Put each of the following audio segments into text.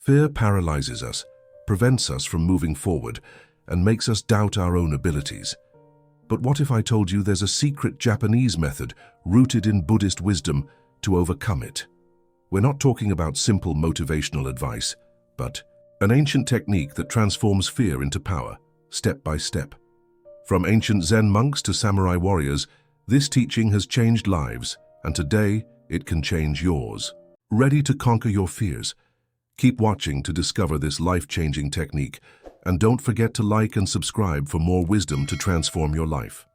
Fear paralyzes us, prevents us from moving forward, and makes us doubt our own abilities. But what if I told you there's a secret Japanese method rooted in Buddhist wisdom to overcome it? We're not talking about simple motivational advice, but an ancient technique that transforms fear into power, step by step. From ancient Zen monks to samurai warriors, this teaching has changed lives, and today it can change yours. Ready to conquer your fears? Keep watching to discover this life-changing technique, and don't forget to like and subscribe for more wisdom to transform your life.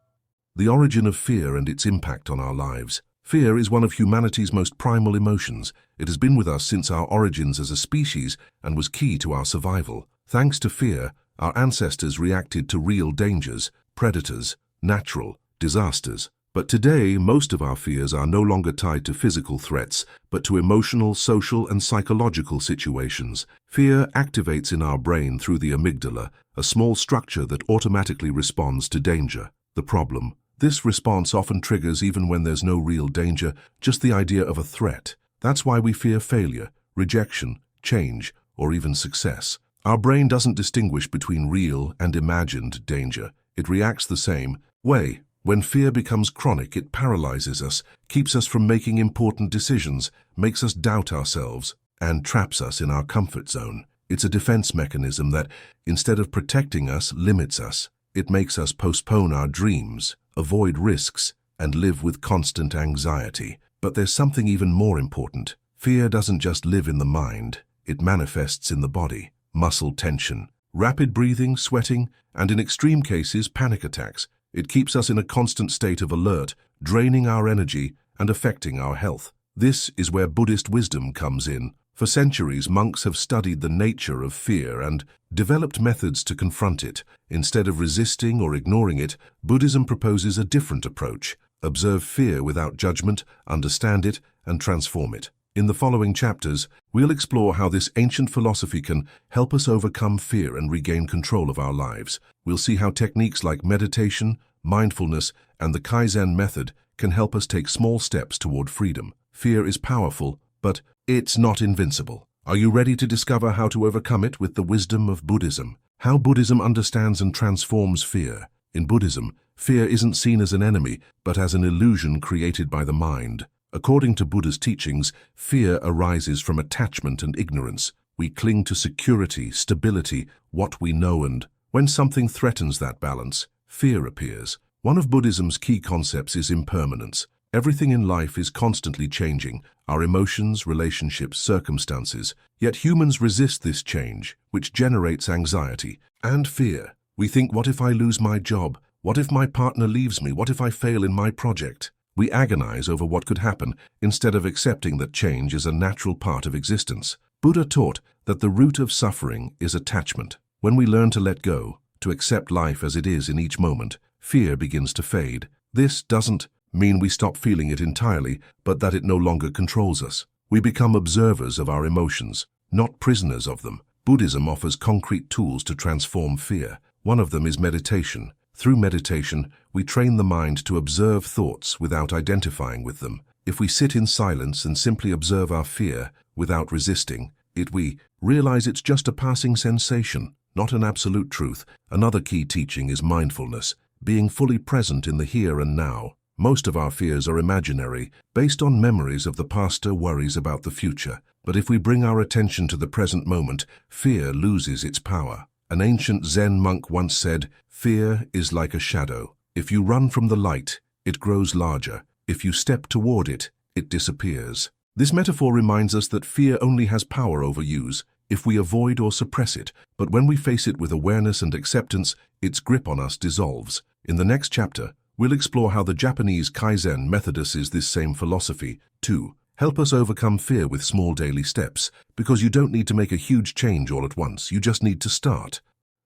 The origin of fear and its impact on our lives. Fear is one of humanity's most primal emotions. It has been with us since our origins as a species and was key to our survival. Thanks to fear, our ancestors reacted to real dangers, predators, natural disasters. But today, most of our fears are no longer tied to physical threats, but to emotional, social, and psychological situations. Fear activates in our brain through the amygdala, a small structure that automatically responds to danger. The problem: this response often triggers even when there's no real danger, just the idea of a threat. That's why we fear failure, rejection, change, or even success. Our brain doesn't distinguish between real and imagined danger. It reacts the same way. When fear becomes chronic, it paralyzes us, keeps us from making important decisions, makes us doubt ourselves, and traps us in our comfort zone. It's a defense mechanism that, instead of protecting us, limits us. It makes us postpone our dreams, avoid risks, and live with constant anxiety. But there's something even more important. Fear doesn't just live in the mind, it manifests in the body. Muscle tension, rapid breathing, sweating, and in extreme cases, panic attacks. It keeps us in a constant state of alert, draining our energy and affecting our health. This is where Buddhist wisdom comes in. For centuries, monks have studied the nature of fear and developed methods to confront it. Instead of resisting or ignoring it, Buddhism proposes a different approach. Observe fear without judgment, understand it, and transform it. In the following chapters, we'll explore how this ancient philosophy can help us overcome fear and regain control of our lives. We'll see how techniques like meditation, mindfulness, and the Kaizen method can help us take small steps toward freedom. Fear is powerful, but it's not invincible. Are you ready to discover how to overcome it with the wisdom of Buddhism? How Buddhism understands and transforms fear. In Buddhism, fear isn't seen as an enemy, but as an illusion created by the mind. According to Buddha's teachings, fear arises from attachment and ignorance. We cling to security, stability, what we know, and when something threatens that balance, fear appears. One of Buddhism's key concepts is impermanence. Everything in life is constantly changing, our emotions, relationships, circumstances. Yet humans resist this change, which generates anxiety and fear. We think, what if I lose my job? What if my partner leaves me? What if I fail in my project? We agonize over what could happen instead of accepting that change is a natural part of existence. Buddha taught that the root of suffering is attachment. When we learn to let go, to accept life as it is in each moment, fear begins to fade. This doesn't mean we stop feeling it entirely, but that it no longer controls us. We become observers of our emotions, not prisoners of them. Buddhism offers concrete tools to transform fear. One of them is meditation. Through meditation, we train the mind to observe thoughts without identifying with them. If we sit in silence and simply observe our fear without resisting it, we realize it's just a passing sensation, not an absolute truth. Another key teaching is mindfulness, being fully present in the here and now. Most of our fears are imaginary, based on memories of the past or worries about the future. But if we bring our attention to the present moment, fear loses its power. An ancient Zen monk once said, "Fear is like a shadow. If you run from the light, it grows larger. If you step toward it, it disappears." This metaphor reminds us that fear only has power over us if we avoid or suppress it, but when we face it with awareness and acceptance, its grip on us dissolves. In the next chapter, we'll explore how the Japanese Kaizen method uses this same philosophy to help us overcome fear with small daily steps, because you don't need to make a huge change all at once, you just need to start.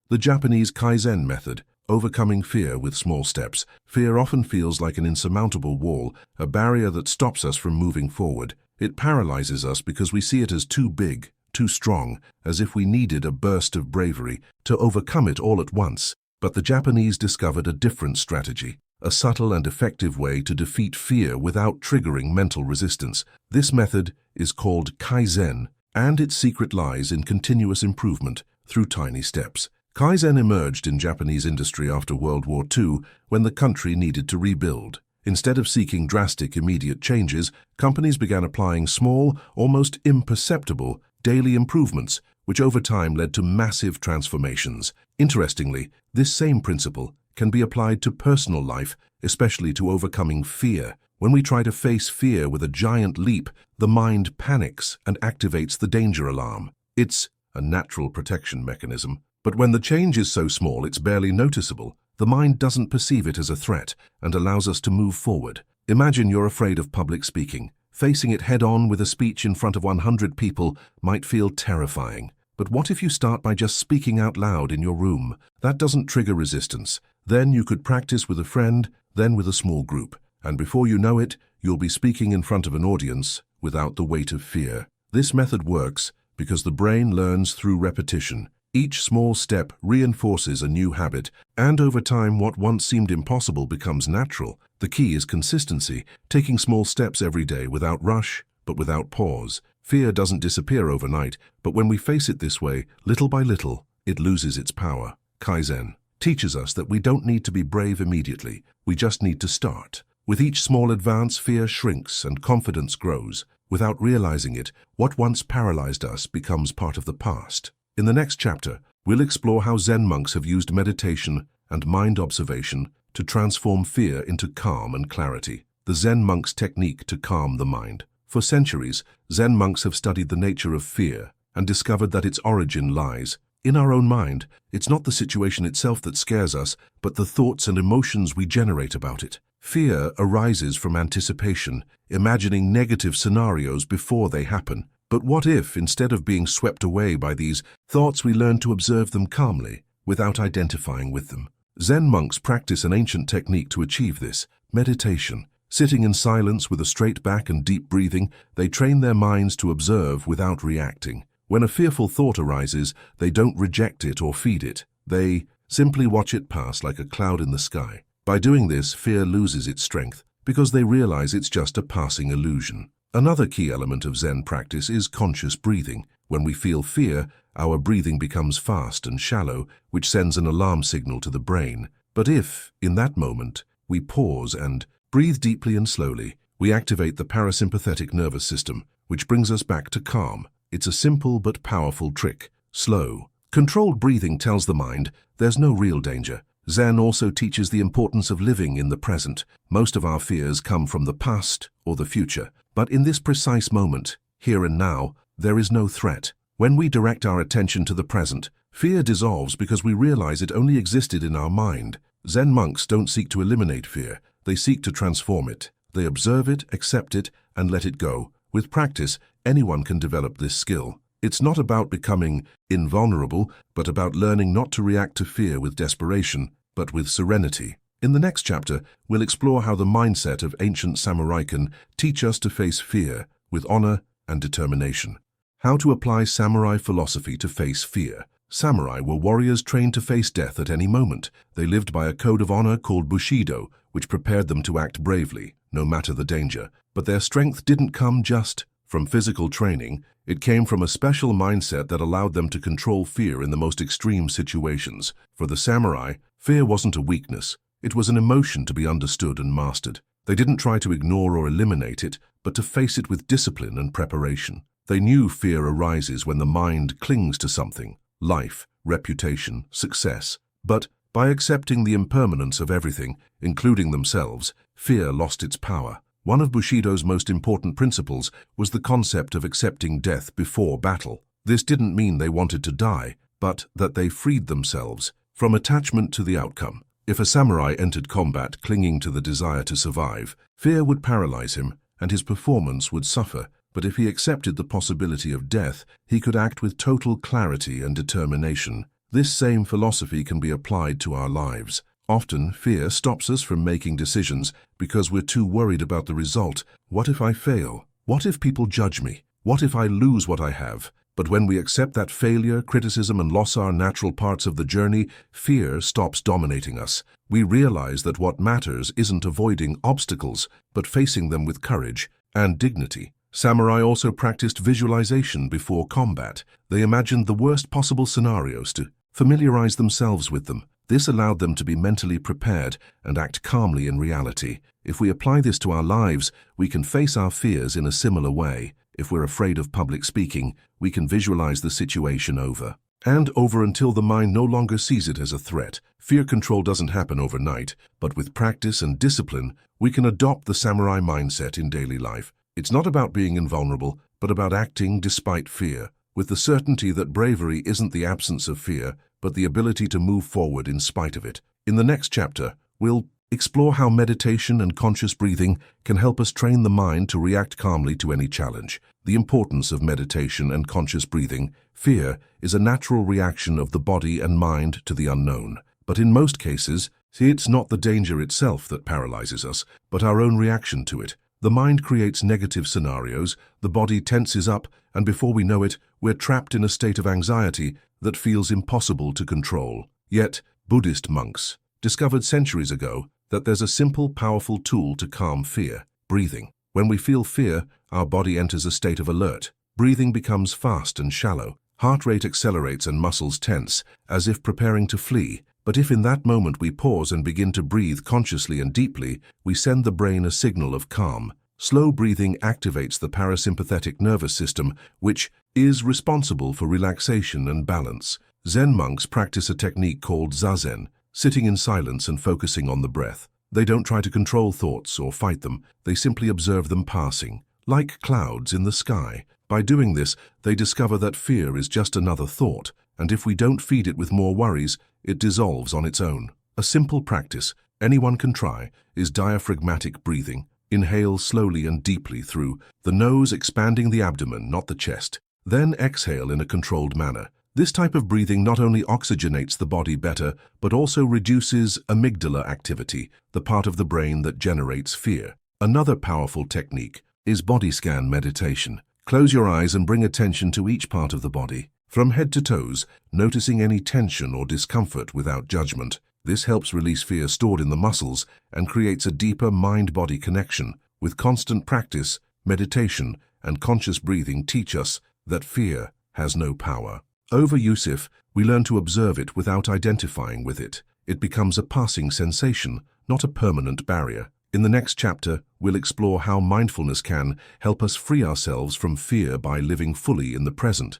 The Japanese Kaizen method, overcoming fear with small steps. Fear often feels like an insurmountable wall, a barrier that stops us from moving forward. It paralyzes us because we see it as too big, too strong, as if we needed a burst of bravery to overcome it all at once. But the Japanese discovered a different strategy, a subtle and effective way to defeat fear without triggering mental resistance. This method is called Kaizen, and its secret lies in continuous improvement through tiny steps. Kaizen emerged in Japanese industry after World War II when the country needed to rebuild. Instead of seeking drastic, immediate changes, companies began applying small, almost imperceptible, daily improvements, which over time led to massive transformations. Interestingly, this same principle can be applied to personal life, especially to overcoming fear. When we try to face fear with a giant leap, the mind panics and activates the danger alarm. It's a natural protection mechanism. But when the change is so small it's barely noticeable, the mind doesn't perceive it as a threat and allows us to move forward. Imagine you're afraid of public speaking. Facing it head-on with a speech in front of 100 people might feel terrifying. But what if you start by just speaking out loud in your room? That doesn't trigger resistance. Then you could practice with a friend, then with a small group. And before you know it, you'll be speaking in front of an audience without the weight of fear. This method works because the brain learns through repetition. Each small step reinforces a new habit, and over time what once seemed impossible becomes natural. The key is consistency, taking small steps every day without rush, but without pause. Fear doesn't disappear overnight, but when we face it this way, little by little, it loses its power. Kaizen teaches us that we don't need to be brave immediately, we just need to start. With each small advance, fear shrinks and confidence grows. Without realizing it, what once paralyzed us becomes part of the past. In the next chapter, we'll explore how Zen monks have used meditation and mind observation to transform fear into calm and clarity. The Zen monk's technique to calm the mind. For centuries, Zen monks have studied the nature of fear and discovered that its origin lies in our own mind. It's not the situation itself that scares us, but the thoughts and emotions we generate about it. Fear arises from anticipation, imagining negative scenarios before they happen. But what if, instead of being swept away by these thoughts, we learn to observe them calmly, without identifying with them? Zen monks practice an ancient technique to achieve this: meditation. Sitting in silence with a straight back and deep breathing, they train their minds to observe without reacting. When a fearful thought arises, they don't reject it or feed it. They simply watch it pass like a cloud in the sky. By doing this, fear loses its strength, because they realize it's just a passing illusion. Another key element of Zen practice is conscious breathing. When we feel fear, our breathing becomes fast and shallow, which sends an alarm signal to the brain. But if, in that moment, we pause and breathe deeply and slowly, we activate the parasympathetic nervous system, which brings us back to calm. It's a simple but powerful trick. Slow, controlled breathing tells the mind there's no real danger. Zen also teaches the importance of living in the present. Most of our fears come from the past or the future. But in this precise moment, here and now, there is no threat. When we direct our attention to the present, fear dissolves because we realize it only existed in our mind. Zen monks don't seek to eliminate fear, they seek to transform it. They observe it, accept it, and let it go. With practice, anyone can develop this skill. It's not about becoming invulnerable, but about learning not to react to fear with desperation, but with serenity. In the next chapter, we'll explore how the mindset of ancient samurai can teach us to face fear with honor and determination. How to apply samurai philosophy to face fear. Samurai were warriors trained to face death at any moment. They lived by a code of honor called Bushido, which prepared them to act bravely, no matter the danger. But their strength didn't come just from physical training. It came from a special mindset that allowed them to control fear in the most extreme situations. For the samurai, fear wasn't a weakness. It was an emotion to be understood and mastered. They didn't try to ignore or eliminate it, but to face it with discipline and preparation. They knew fear arises when the mind clings to something: life, reputation, success. But by accepting the impermanence of everything, including themselves, fear lost its power. One of Bushido's most important principles was the concept of accepting death before battle. This didn't mean they wanted to die, but that they freed themselves from attachment to the outcome. If a samurai entered combat clinging to the desire to survive, fear would paralyze him and his performance would suffer. But if he accepted the possibility of death, he could act with total clarity and determination. This same philosophy can be applied to our lives. Often, fear stops us from making decisions because we're too worried about the result. What if I fail? What if people judge me? What if I lose what I have? But when we accept that failure, criticism, and loss are natural parts of the journey, fear stops dominating us. We realize that what matters isn't avoiding obstacles, but facing them with courage and dignity. Samurai also practiced visualization before combat. They imagined the worst possible scenarios to familiarize themselves with them. This allowed them to be mentally prepared and act calmly in reality. If we apply this to our lives, we can face our fears in a similar way. If we're afraid of public speaking, we can visualize the situation over and over until the mind no longer sees it as a threat. Fear control doesn't happen overnight, but with practice and discipline, we can adopt the samurai mindset in daily life. It's not about being invulnerable, but about acting despite fear, with the certainty that bravery isn't the absence of fear, but the ability to move forward in spite of it. In the next chapter, we'll explore how meditation and conscious breathing can help us train the mind to react calmly to any challenge. The importance of meditation and conscious breathing. Fear is a natural reaction of the body and mind to the unknown. But in most cases, it's not the danger itself that paralyzes us, but our own reaction to it. The mind creates negative scenarios, the body tenses up, and before we know it, we're trapped in a state of anxiety that feels impossible to control. Yet, Buddhist monks discovered centuries ago that there's a simple, powerful tool to calm fear: breathing. When we feel fear, our body enters a state of alert. Breathing becomes fast and shallow. Heart rate accelerates and muscles tense, as if preparing to flee. But if in that moment we pause and begin to breathe consciously and deeply, we send the brain a signal of calm. Slow breathing activates the parasympathetic nervous system, which is responsible for relaxation and balance. Zen monks practice a technique called zazen, sitting in silence and focusing on the breath. They don't try to control thoughts or fight them, they simply observe them passing, like clouds in the sky. By doing this, they discover that fear is just another thought, and if we don't feed it with more worries, it dissolves on its own. A simple practice anyone can try is diaphragmatic breathing. Inhale slowly and deeply through the nose, expanding the abdomen, not the chest. Then exhale in a controlled manner. This type of breathing not only oxygenates the body better, but also reduces amygdala activity, the part of the brain that generates fear. Another powerful technique is body scan meditation. Close your eyes and bring attention to each part of the body, from head to toes, noticing any tension or discomfort without judgment. This helps release fear stored in the muscles and creates a deeper mind-body connection. With constant practice, meditation, and conscious breathing teach us that fear has no power. Over Yusuf, we learn to observe it without identifying with it. It becomes a passing sensation, not a permanent barrier. In the next chapter, we'll explore how mindfulness can help us free ourselves from fear by living fully in the present.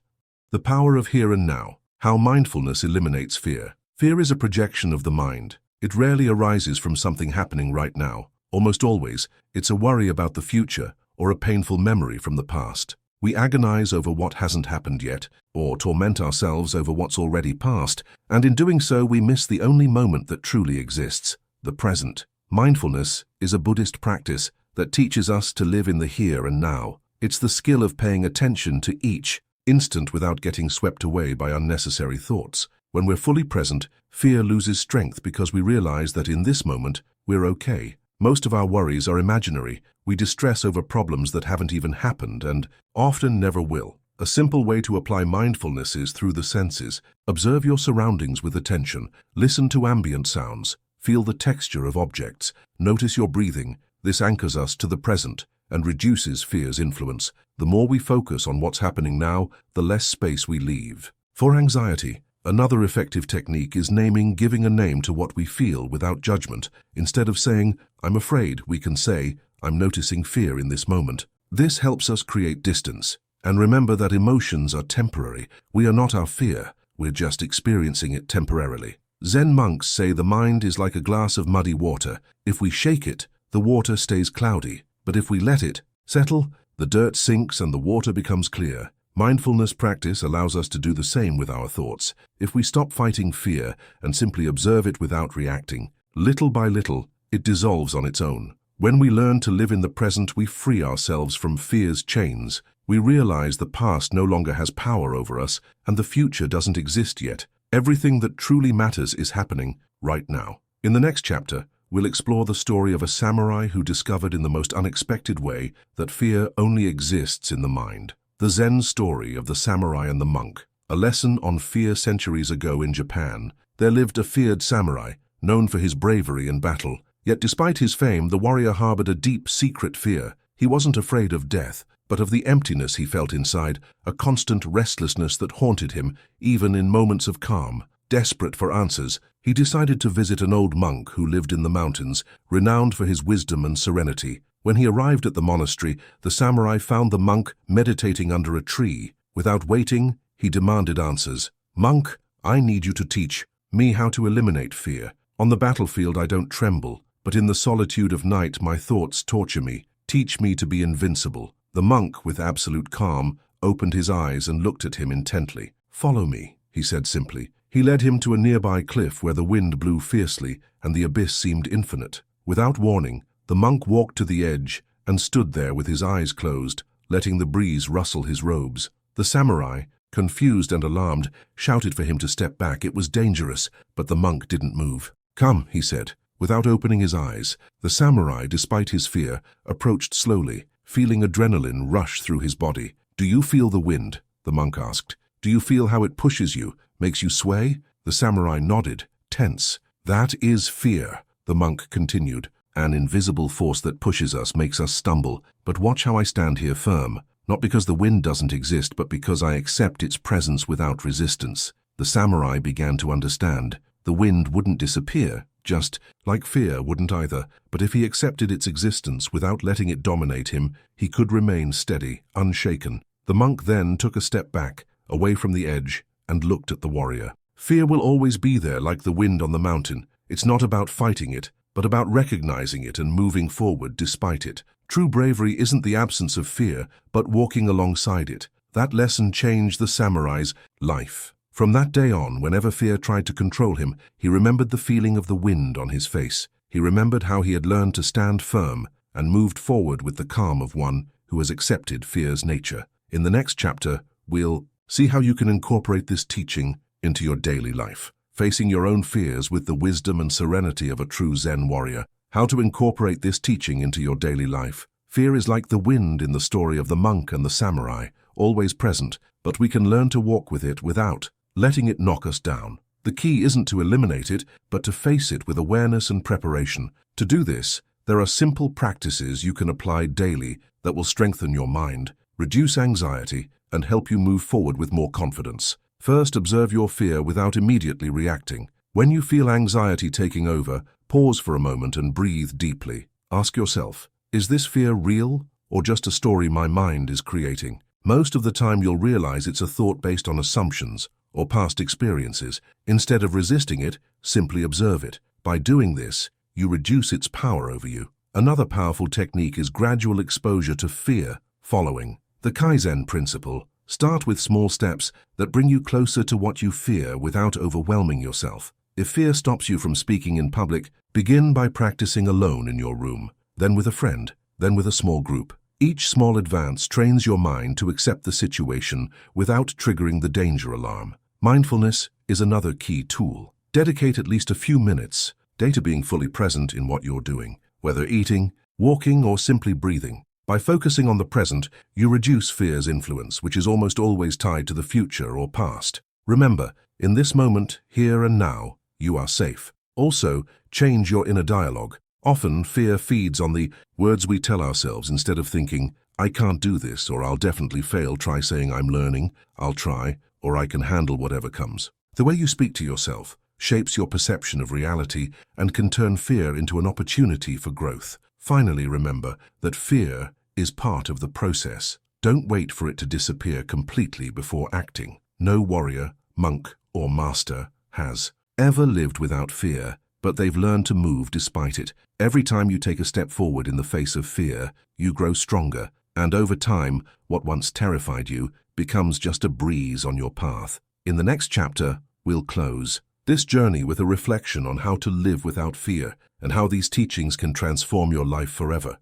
The power of here and now. How mindfulness eliminates fear. Fear is a projection of the mind. It rarely arises from something happening right now. Almost always, it's a worry about the future or a painful memory from the past. We agonize over what hasn't happened yet, or torment ourselves over what's already passed, and in doing so we miss the only moment that truly exists, the present. Mindfulness is a Buddhist practice that teaches us to live in the here and now. It's the skill of paying attention to each instant without getting swept away by unnecessary thoughts. When we're fully present, fear loses strength because we realize that in this moment, we're okay. Most of our worries are imaginary. We distress over problems that haven't even happened and often never will. A simple way to apply mindfulness is through the senses. Observe your surroundings with attention. Listen to ambient sounds. Feel the texture of objects. Notice your breathing. This anchors us to the present and reduces fear's influence. The more we focus on what's happening now, the less space we leave for anxiety. Another effective technique is giving a name to what we feel without judgment. Instead of saying, "I'm afraid," we can say, "I'm noticing fear in this moment." This helps us create distance. And remember that emotions are temporary. We are not our fear. We're just experiencing it temporarily. Zen monks say the mind is like a glass of muddy water. If we shake it, the water stays cloudy. But if we let it settle, the dirt sinks and the water becomes clear. Mindfulness practice allows us to do the same with our thoughts. If we stop fighting fear and simply observe it without reacting, little by little, it dissolves on its own. When we learn to live in the present, we free ourselves from fear's chains. We realize the past no longer has power over us, and the future doesn't exist yet. Everything that truly matters is happening right now. In the next chapter, we'll explore the story of a samurai who discovered in the most unexpected way that fear only exists in the mind. The Zen story of the samurai and the monk. A lesson on fear. Centuries ago in Japan, there lived a feared samurai, known for his bravery in battle. Yet despite his fame, the warrior harbored a deep, secret fear. He wasn't afraid of death, but of the emptiness he felt inside, a constant restlessness that haunted him, even in moments of calm. Desperate for answers, he decided to visit an old monk who lived in the mountains, renowned for his wisdom and serenity. When he arrived at the monastery, the samurai found the monk meditating under a tree. Without waiting, he demanded answers. "Monk, I need you to teach me how to eliminate fear. On the battlefield I don't tremble, but in the solitude of night my thoughts torture me. Teach me to be invincible." The monk, with absolute calm, opened his eyes and looked at him intently. "Follow me," he said simply. He led him to a nearby cliff where the wind blew fiercely and the abyss seemed infinite. Without warning, the monk walked to the edge and stood there with his eyes closed, letting the breeze rustle his robes. The samurai, confused and alarmed, shouted for him to step back. It was dangerous, but the monk didn't move. "Come," he said. Without opening his eyes, the samurai, despite his fear, approached slowly, feeling adrenaline rush through his body. "Do you feel the wind?" the monk asked. "Do you feel how it pushes you, makes you sway?" The samurai nodded, tense. "That is fear," the monk continued. "An invisible force that pushes us, makes us stumble. But watch how I stand here firm, not because the wind doesn't exist, but because I accept its presence without resistance." The samurai began to understand. The wind wouldn't disappear, just like fear wouldn't either, but if he accepted its existence without letting it dominate him, he could remain steady, unshaken. The monk then took a step back, away from the edge, and looked at the warrior. Fear will always be there like the wind on the mountain. It's not about fighting it, but about recognizing it and moving forward despite it. True bravery isn't the absence of fear, but walking alongside it. That lesson changed the samurai's life. From that day on, whenever fear tried to control him, he remembered the feeling of the wind on his face. He remembered how he had learned to stand firm and moved forward with the calm of one who has accepted fear's nature. In the next chapter, we'll see how you can incorporate this teaching into your daily life, facing your own fears with the wisdom and serenity of a true Zen warrior. How to incorporate this teaching into your daily life. Fear is like the wind in the story of the monk and the samurai, always present, but we can learn to walk with it without letting it knock us down. The key isn't to eliminate it, but to face it with awareness and preparation. To do this, there are simple practices you can apply daily that will strengthen your mind, reduce anxiety, and help you move forward with more confidence. First, observe your fear without immediately reacting. When you feel anxiety taking over, pause for a moment and breathe deeply. Ask yourself, is this fear real or just a story my mind is creating? Most of the time you'll realize it's a thought based on assumptions or past experiences. Instead of resisting it, simply observe it. By doing this, you reduce its power over you. Another powerful technique is gradual exposure to fear, following the Kaizen principle. Start with small steps that bring you closer to what you fear without overwhelming yourself. If fear stops you from speaking in public, begin by practicing alone in your room, then with a friend, then with a small group. Each small advance trains your mind to accept the situation without triggering the danger alarm. Mindfulness is another key tool. Dedicate at least a few minutes to being fully present in what you're doing, whether eating, walking, or simply breathing. By focusing on the present, you reduce fear's influence, which is almost always tied to the future or past. Remember, in this moment, here and now, you are safe. Also, change your inner dialogue. Often, fear feeds on the words we tell ourselves. Instead of thinking, "I can't do this," or "I'll definitely fail," try saying, "I'm learning," "I'll try," or "I can handle whatever comes." The way you speak to yourself shapes your perception of reality and can turn fear into an opportunity for growth. Finally, remember that fear is part of the process. Don't wait for it to disappear completely before acting. No warrior, monk, or master has ever lived without fear, but they've learned to move despite it. Every time you take a step forward in the face of fear, you grow stronger, and over time, what once terrified you becomes just a breeze on your path. In the next chapter, we'll close this journey with a reflection on how to live without fear and how these teachings can transform your life forever.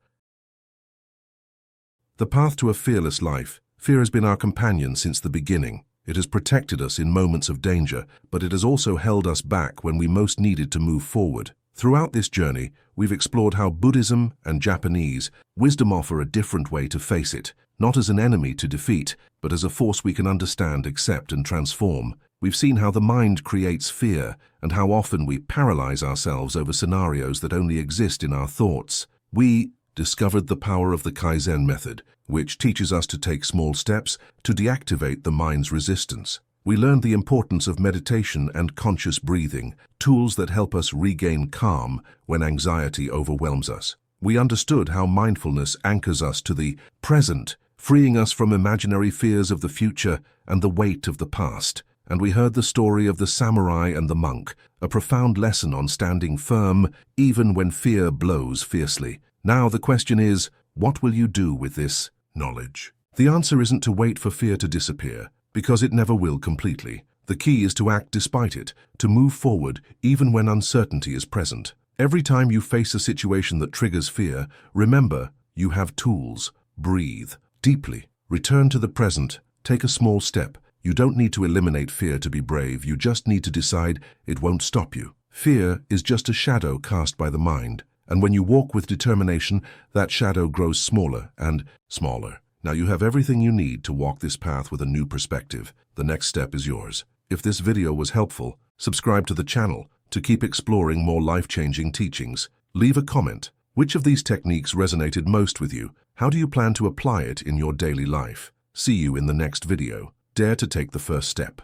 The path to a fearless life. Fear has been our companion since the beginning. It has protected us in moments of danger, but it has also held us back when we most needed to move forward. Throughout this journey, we've explored how Buddhism and Japanese wisdom offer a different way to face it, not as an enemy to defeat, but as a force we can understand, accept, and transform. We've seen how the mind creates fear and how often we paralyze ourselves over scenarios that only exist in our thoughts. We discovered the power of the Kaizen method, which teaches us to take small steps to deactivate the mind's resistance. We learned the importance of meditation and conscious breathing, tools that help us regain calm when anxiety overwhelms us. We understood how mindfulness anchors us to the present, freeing us from imaginary fears of the future and the weight of the past. And we heard the story of the samurai and the monk, a profound lesson on standing firm even when fear blows fiercely. Now the question is, what will you do with this knowledge? The answer isn't to wait for fear to disappear, because it never will completely. The key is to act despite it, to move forward even when uncertainty is present. Every time you face a situation that triggers fear, remember, you have tools. Breathe deeply. Return to the present. Take a small step. You don't need to eliminate fear to be brave. You just need to decide it won't stop you. Fear is just a shadow cast by the mind. And when you walk with determination, that shadow grows smaller and smaller. Now you have everything you need to walk this path with a new perspective. The next step is yours. If this video was helpful, subscribe to the channel to keep exploring more life-changing teachings. Leave a comment. Which of these techniques resonated most with you? How do you plan to apply it in your daily life? See you in the next video. Dare to take the first step.